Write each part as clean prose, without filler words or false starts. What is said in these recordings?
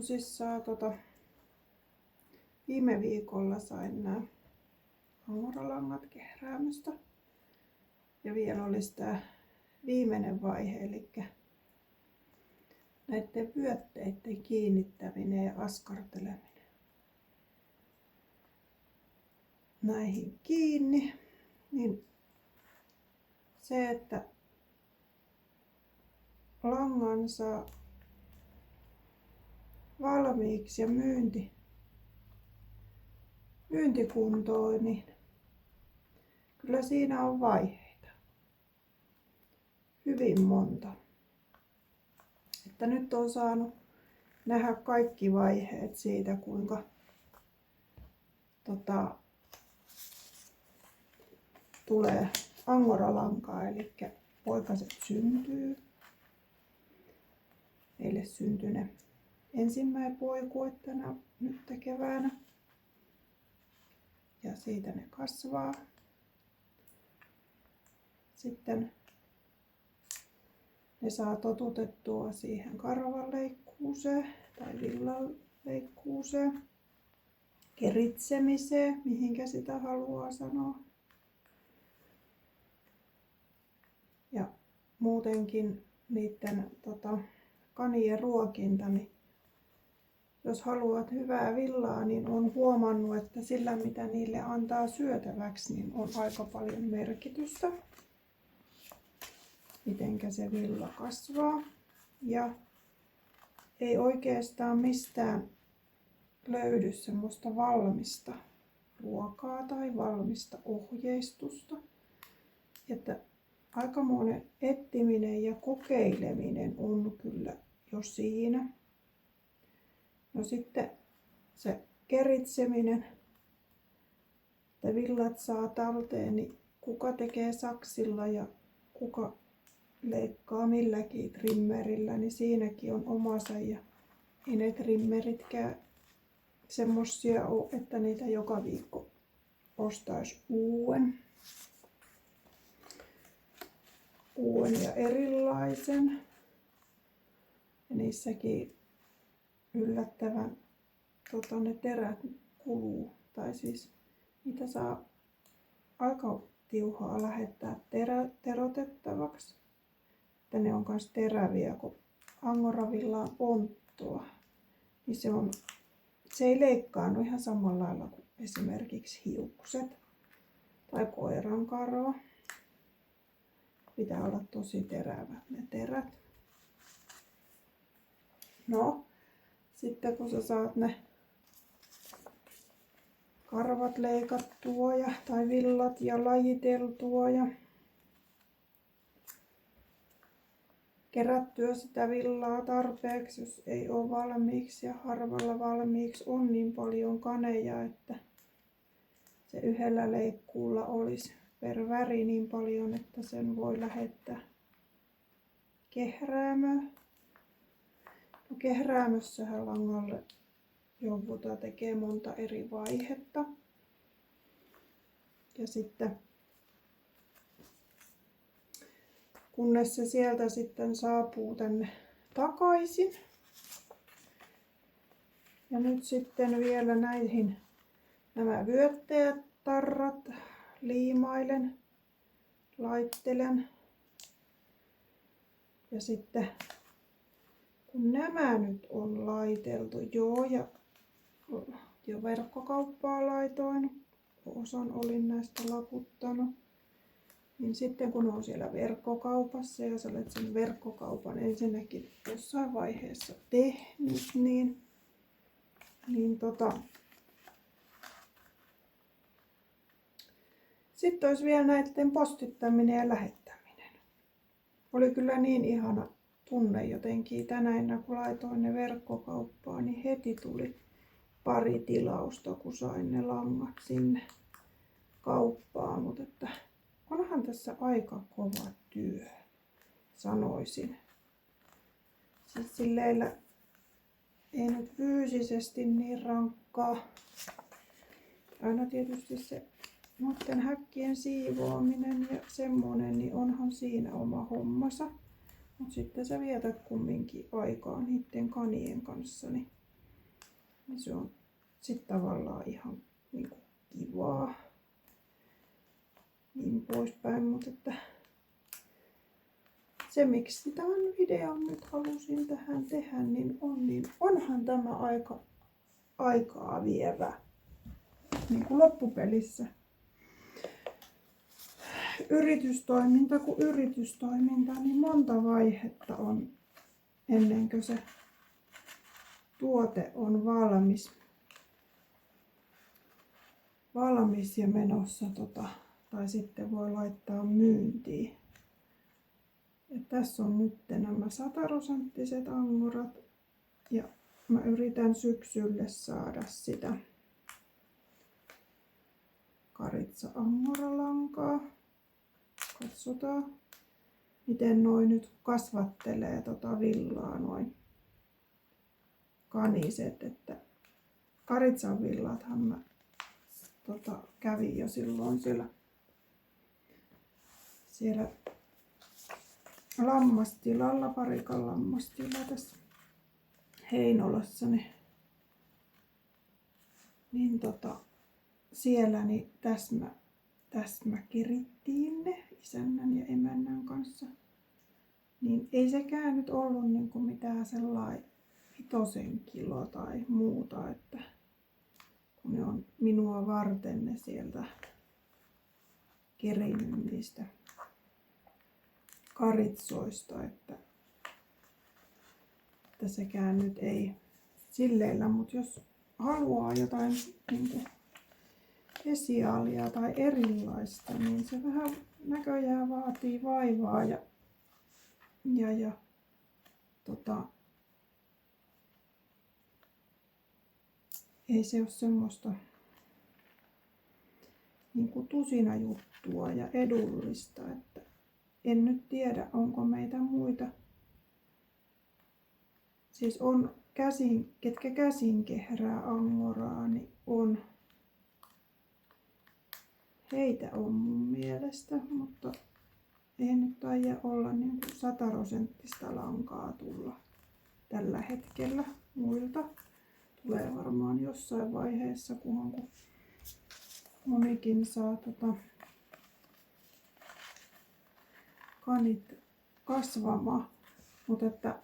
tosissaan viime viikolla sain nämä angoralangat kehräämöstä. Ja vielä olisi tämä viimeinen vaihe, eli näiden vyötteiden kiinnittäminen ja askarteleminen näihin kiinni. Niin se, että langan saa valmiiksi ja myyntikuntoon, niin kyllä siinä on vaiheita. Hyvin monta. Että nyt on saanut nähdä kaikki vaiheet siitä, kuinka tulee angoralankaa, eli poikaset syntyy. Meille syntyi ne ensimmäinen poikue tänä nyt keväänä. Ja siitä ne kasvaa. Sitten ne saa totutettua siihen karvanleikkuuseen tai villanleikkuuseen, keritsemiseen, mihinkä sitä haluaa sanoa. Ja muutenkin niiden kanien ruokinta, niin jos haluat hyvää villaa, niin on huomannut, että sillä mitä niille antaa syötäväksi, niin on aika paljon merkitystä. Mitenkä se villa kasvaa. Ja ei oikeastaan mistään löydy semmoista valmista ruokaa tai valmista ohjeistusta. Että aikamoinen etsiminen ja kokeileminen on kyllä jo siinä. No sitten se keritseminen, että villat saa talteen, niin kuka tekee saksilla ja kuka leikkaa milläkin trimmerillä, niin siinäkin on omansa. Ja ei ne trimmeritkään semmosia ole, että niitä joka viikko ostaisi uuden ja erilaisen. Ja niissäkin yllättävän ne terät kuluu. Tai siis niitä saa aika tiuhaa lähettää terotettavaksi. Että ne on myös teräviä, kun angoravilla on onttoa. Niin se ei leikkaannu ihan samalla lailla kuin esimerkiksi hiukset tai koirankarva. Pitää olla tosi terävät ne terät. No, sitten kun sä saat ne karvat leikattua tai villat ja lajiteltua ja kerättyä sitä villaa tarpeeksi, jos ei ole valmiiksi ja harvalla valmiiksi on niin paljon kaneja, että se yhdellä leikkuulla olisi per väri niin paljon, että sen voi lähettää kehräämöön. No, kehräämössähän langalle joudutaan tekemään monta eri vaihetta. Ja sitten kunnes se sieltä sitten saapuu tänne takaisin. Ja nyt sitten vielä näihin nämä vyötteet, tarrat liimailen, laittelen. Ja sitten kun nämä nyt on laiteltu jo verkkokauppaa laitoin, osan olin näistä laputtanut. Niin sitten kun on siellä verkkokaupassa ja sä olet sen verkkokaupan ensinnäkin jossain vaiheessa tehnyt, niin sitten olisi vielä näiden postittaminen ja lähettäminen. Oli kyllä niin ihana tunne jotenkin tänään, kun laitoin ne verkkokauppaan, niin heti tuli pari tilausta, kun sain ne langat sinne kauppaan. Mutta että onhan tässä aika kova työ, sanoisin. Siis silleillä ei nyt fyysisesti niin rankkaa. Aina tietysti se noiden häkkien siivoaminen ja semmonen, niin onhan siinä oma hommansa. Mutta sitten sä vietät kumminkin aikaa niiden kanien kanssa, niin niin se on sitten tavallaan ihan niin kuin kivaa. Niin poispäin, mutta että se miksi tämän videon nyt halusin tähän tehdä, niin onhan tämä aika aikaa vievä niin kuin loppupelissä. Yritystoiminta kuin yritystoiminta, niin monta vaihetta on ennen kuin se tuote on valmis ja menossa tai sitten voi laittaa myyntiin. Ja tässä on nyt nämä 100-prosenttiset angorat ja mä yritän syksylle saada sitä karitsa-angoralankaa. Katsotaan miten noi nyt kasvattelee villaa noin kaniset, että karitsan villathan mä kävin jo silloin siellä lammastilalla, Parikan lammastilalla tässä Heinolassa, niin siellä niin täsmäkerittiin ne isännän ja emännän kanssa. Niin ei sekään nyt ollut niin kuin mitään sellainen 5 kilo tai muuta, että kun ne on minua varten ne sieltä kerinyt niistä karitsoista, että sekään nyt ei silleillä, mutta jos haluaa jotain niin kuin spesiaalia tai erilaista, niin se vähän näköjään vaatii vaivaa ja ei se ole semmoista niin kuin tusina juttua ja edullista, että en nyt tiedä onko meitä muita. Siis on ketkä käsin kehrää angoraa, niin on. Heitä on mun mielestä, mutta ei nyt taida olla niin kuin 100-prosenttista lankaa tulla tällä hetkellä muilta. Tulee varmaan jossain vaiheessa, kun monikin saa kanit kasvamaan. Mutta että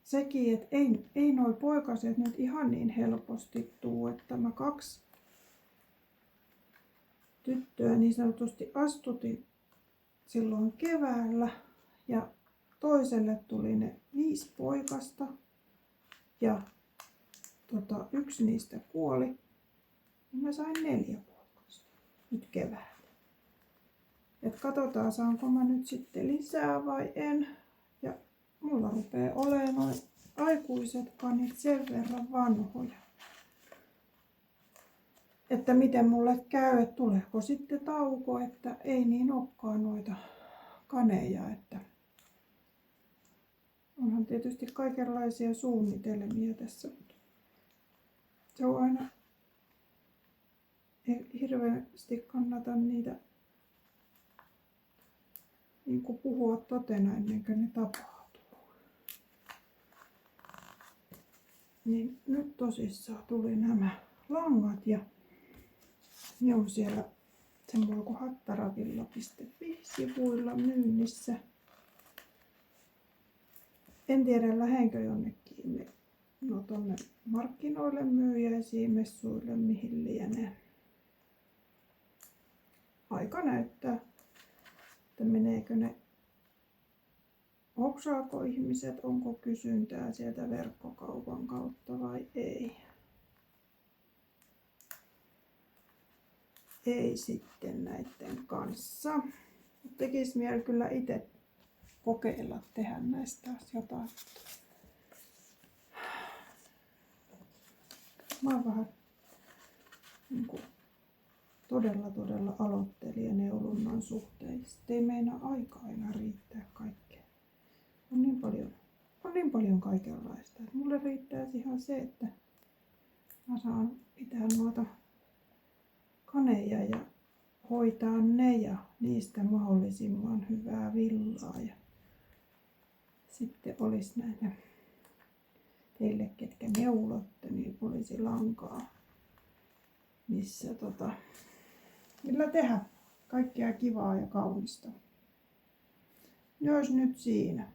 sekin, että ei noi poikaset nyt ihan niin helposti tuu, että mä 2 tyttöä niin sanotusti astutin silloin keväällä ja toiselle tuli ne 5 poikasta ja yksi niistä kuoli. Ja mä sain 4 poikasta nyt keväällä. Et katsotaan saanko mä nyt sitten lisää vai en. Ja mulla rupeaa olemaan noin aikuiset kanit sen verran vanhoja. Että miten mulle käy, että tuleeko sitten tauko, että ei niin olekaan noita kaneja. Että onhan tietysti kaikenlaisia suunnitelmia tässä. Se on aina, ei hirveästi kannata niitä niin kuin puhua totena ennen kuin ne tapahtuu. Niin nyt tosissaan tuli nämä langat ja ne on siellä semmoilla kuin hattaravilla.fi-sivuilla myynnissä. En tiedä lähdenkö jonnekin tonne markkinoille myyjäisiin, messuille, mihin lienee. Aika näyttää, että meneekö ne, oksaako ihmiset, onko kysyntää sieltä verkkokaupan kautta vai ei. Ei sitten näiden kanssa. Tekisi mieli kyllä itse kokeilla tehdä näistä jotain. Mä oon vähän niin kuin todella aloittelija neulonnan suhteen. Sitten ei meinaa aika aina riittää kaikkeen. On niin paljon kaikenlaista. Et mulle riittää ihan se, että mä saan pitää noita kaneja ja hoitaa ne ja niistä mahdollisimman hyvää villaa. Ja sitten olisi näitä teille, ketkä neulotte, niin olisi lankaa, missä millä tehdä kaikkea kivaa ja kaunista. Myös nyt siinä.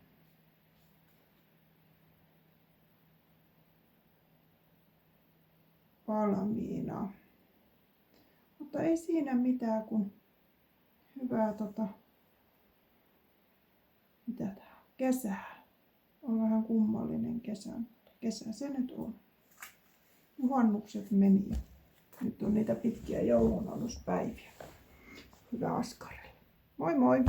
Valmiina. Mutta ei siinä mitään, kun hyvää mitä tää on? Kesää. On vähän kummallinen kesä, mutta kesä se nyt on. Juhannukset meni ja nyt on niitä pitkiä joulunaluspäiviä. Hyvää askarella. Moi moi!